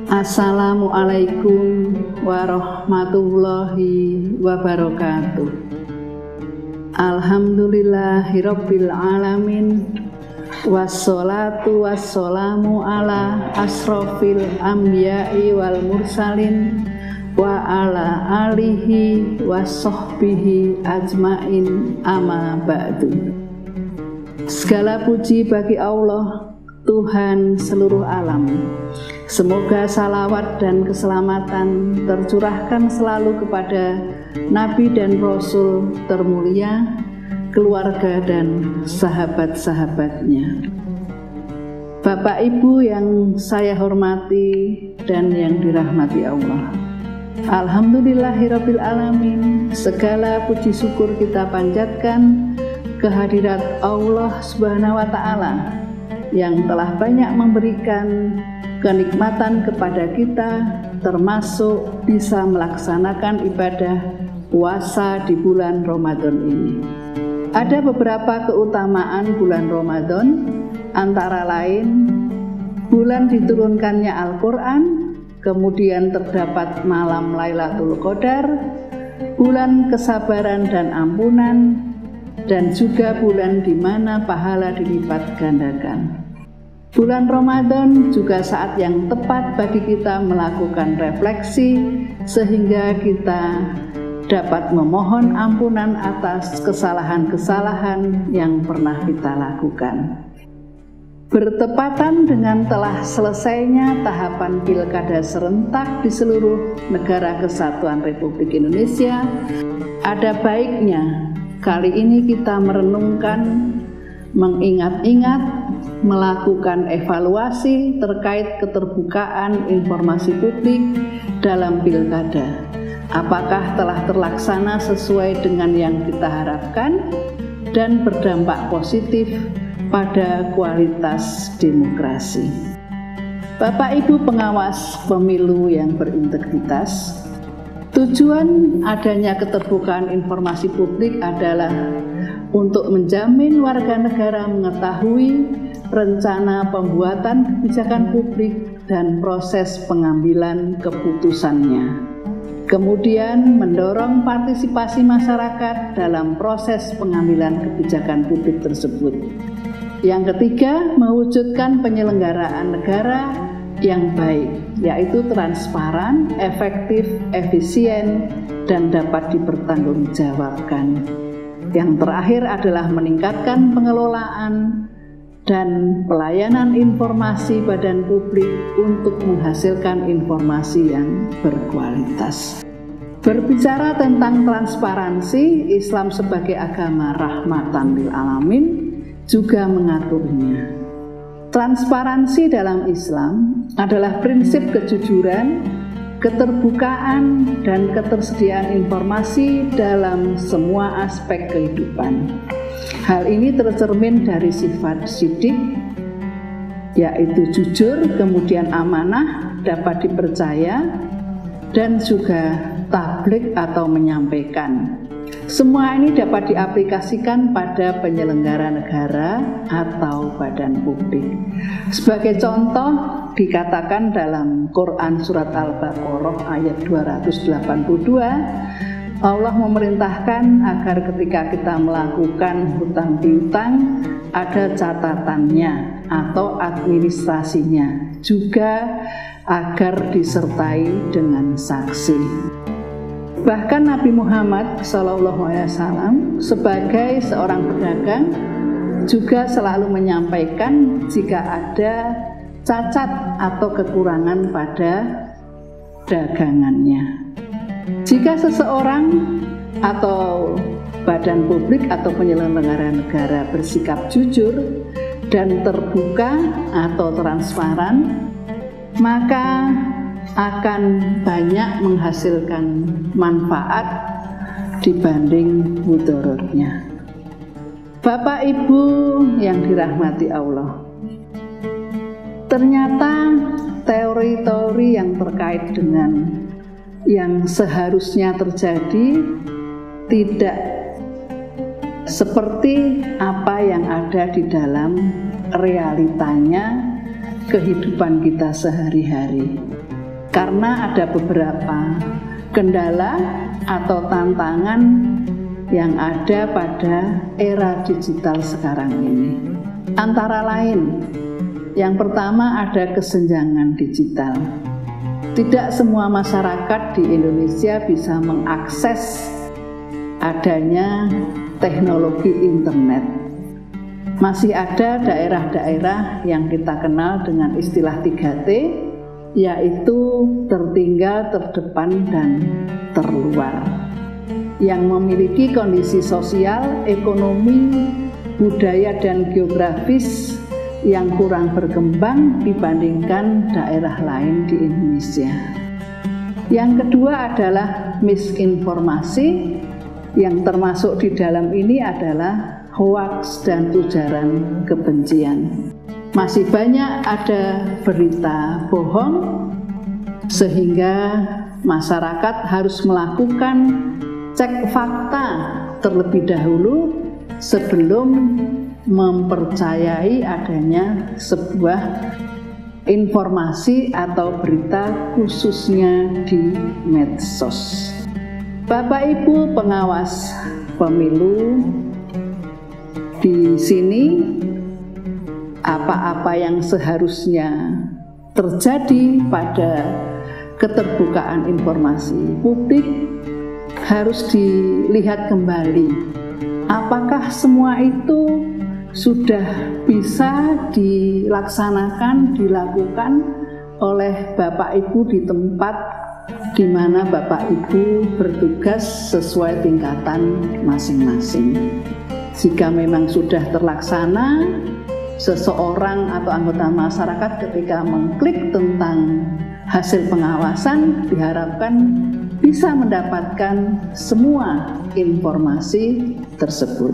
Assalamualaikum warahmatullahi wabarakatuh. Alhamdulillahirabbil alamin. Wassalatu wassalamu ala asrofil anbiya'i wal mursalin wa ala alihi wassohbihi ajmain amma ba'du. Segala puji bagi Allah, Tuhan seluruh alam. Semoga salawat dan keselamatan tercurahkan selalu kepada Nabi dan Rasul termulia, keluarga dan sahabat-sahabatnya. Bapak Ibu yang saya hormati dan yang dirahmati Allah, Alhamdulillahirabbil alamin. Segala puji syukur kita panjatkan kehadirat Allah Subhanahu wa taala yang telah banyak memberikan kenikmatan kepada kita, termasuk bisa melaksanakan ibadah puasa di bulan Ramadan ini. Ada beberapa keutamaan bulan Ramadan, antara lain bulan diturunkannya Al-Quran, kemudian terdapat malam Lailatul Qadar, bulan kesabaran dan ampunan, dan juga bulan di mana pahala dilipat gandakan. Bulan Ramadan juga saat yang tepat bagi kita melakukan refleksi sehingga kita dapat memohon ampunan atas kesalahan-kesalahan yang pernah kita lakukan. Bertepatan dengan telah selesainya tahapan pilkada serentak di seluruh negara kesatuan Republik Indonesia, ada baiknya kali ini kita merenungkan, mengingat-ingat, melakukan evaluasi terkait keterbukaan informasi publik dalam pilkada. Apakah telah terlaksana sesuai dengan yang kita harapkan dan berdampak positif pada kualitas demokrasi. Bapak Ibu pengawas pemilu yang berintegritas, tujuan adanya keterbukaan informasi publik adalah untuk menjamin warga negara mengetahui rencana pembuatan kebijakan publik dan proses pengambilan keputusannya. Kemudian mendorong partisipasi masyarakat dalam proses pengambilan kebijakan publik tersebut. Yang ketiga, mewujudkan penyelenggaraan negara yang baik, yaitu transparan, efektif, efisien, dan dapat dipertanggungjawabkan. Yang terakhir adalah meningkatkan pengelolaan dan pelayanan informasi badan publik untuk menghasilkan informasi yang berkualitas. Berbicara tentang transparansi, Islam sebagai agama rahmatan lil alamin juga mengaturnya. Transparansi dalam Islam adalah prinsip kejujuran, keterbukaan, dan ketersediaan informasi dalam semua aspek kehidupan. Hal ini tercermin dari sifat sidik, yaitu jujur, kemudian amanah, dapat dipercaya, dan juga tabligh atau menyampaikan. Semua ini dapat diaplikasikan pada penyelenggara negara atau badan publik. Sebagai contoh, dikatakan dalam Quran Surat Al-Baqarah ayat 282, Allah memerintahkan agar ketika kita melakukan hutang piutang ada catatannya atau administrasinya, juga agar disertai dengan saksi. Bahkan Nabi Muhammad SAW sebagai seorang pedagang juga selalu menyampaikan jika ada cacat atau kekurangan pada dagangannya. Jika seseorang atau badan publik atau penyelenggara negara bersikap jujur dan terbuka atau transparan, maka akan banyak menghasilkan manfaat dibanding mudorotnya. Bapak Ibu yang dirahmati Allah, ternyata teori-teori yang terkait dengan yang seharusnya terjadi tidak seperti apa yang ada di dalam realitanya kehidupan kita sehari-hari. karena ada beberapa kendala atau tantangan yang ada pada era digital sekarang ini. Antara lain, yang pertama ada kesenjangan digital. Tidak semua masyarakat di Indonesia bisa mengakses adanya teknologi internet. Masih ada daerah-daerah yang kita kenal dengan istilah 3T, yaitu tertinggal, terdepan, dan terluar, yang memiliki kondisi sosial, ekonomi, budaya, dan geografis yang kurang berkembang dibandingkan daerah lain di Indonesia. Yang kedua adalah misinformasi, yang termasuk di dalam ini adalah hoaks dan ujaran kebencian. Masih banyak ada berita bohong sehingga masyarakat harus melakukan cek fakta terlebih dahulu sebelum mempercayai adanya sebuah informasi atau berita khususnya di medsos. Bapak Ibu pengawas pemilu, di sini apa-apa yang seharusnya terjadi pada keterbukaan informasi publik harus dilihat kembali. Apakah semua itu sudah bisa dilaksanakan, dilakukan oleh Bapak Ibu di tempat di mana Bapak Ibu bertugas sesuai tingkatan masing-masing. Jika memang sudah terlaksana, seseorang atau anggota masyarakat ketika mengklik tentang hasil pengawasan diharapkan bisa mendapatkan semua informasi tersebut.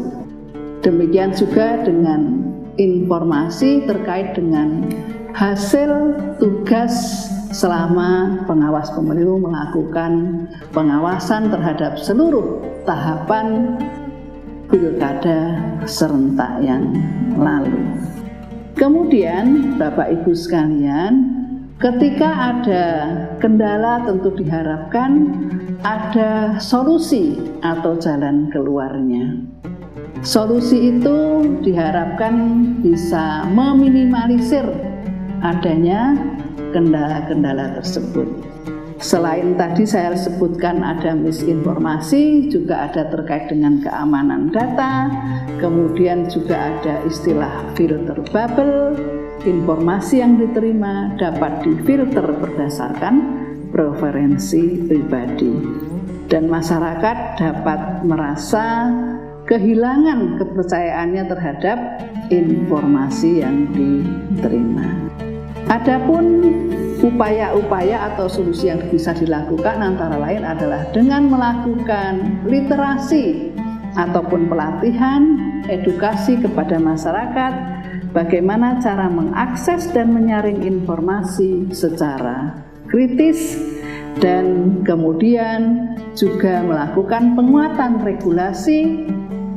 Demikian juga dengan informasi terkait dengan hasil tugas selama pengawas pemilu melakukan pengawasan terhadap seluruh tahapan pilkada serentak yang lalu. Kemudian Bapak Ibu sekalian, ketika ada kendala tentu diharapkan ada solusi atau jalan keluarnya. Solusi itu diharapkan bisa meminimalisir adanya kendala-kendala tersebut. Selain tadi saya sebutkan ada misinformasi, juga ada terkait dengan keamanan data, kemudian juga ada istilah filter bubble, informasi yang diterima dapat difilter berdasarkan preferensi pribadi, dan masyarakat dapat merasa kehilangan kepercayaannya terhadap informasi yang diterima. Adapun upaya-upaya atau solusi yang bisa dilakukan antara lain adalah dengan melakukan literasi ataupun pelatihan, edukasi kepada masyarakat, bagaimana cara mengakses dan menyaring informasi secara kritis, dan kemudian juga melakukan penguatan regulasi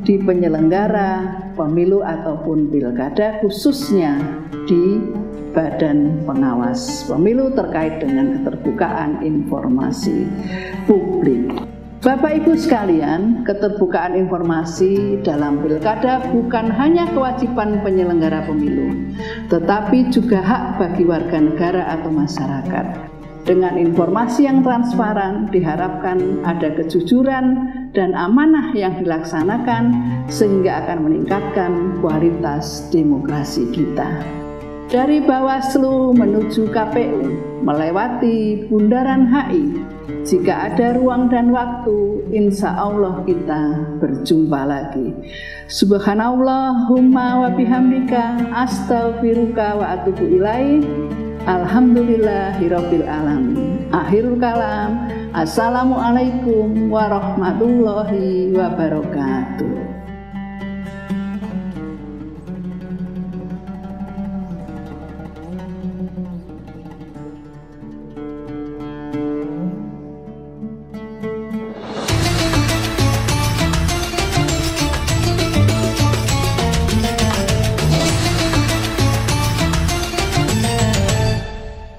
di penyelenggara pemilu ataupun pilkada, khususnya di Badan Pengawas Pemilu terkait dengan keterbukaan informasi publik. Bapak Ibu sekalian, keterbukaan informasi dalam pilkada bukan hanya kewajiban penyelenggara pemilu, tetapi juga hak bagi warga negara atau masyarakat. Dengan informasi yang transparan, diharapkan ada kejujuran dan amanah yang dilaksanakan sehingga akan meningkatkan kualitas demokrasi kita. Dari Bawaslu menuju KPU, melewati Bundaran HI, jika ada ruang dan waktu, insya Allah kita berjumpa lagi. Subhanallahumma wa bihamdika, astaghfiruka wa atubu ilaih. Alhamdulillahirabbil alamin. Akhirul kalam. Assalamualaikum warahmatullahi wabarakatuh.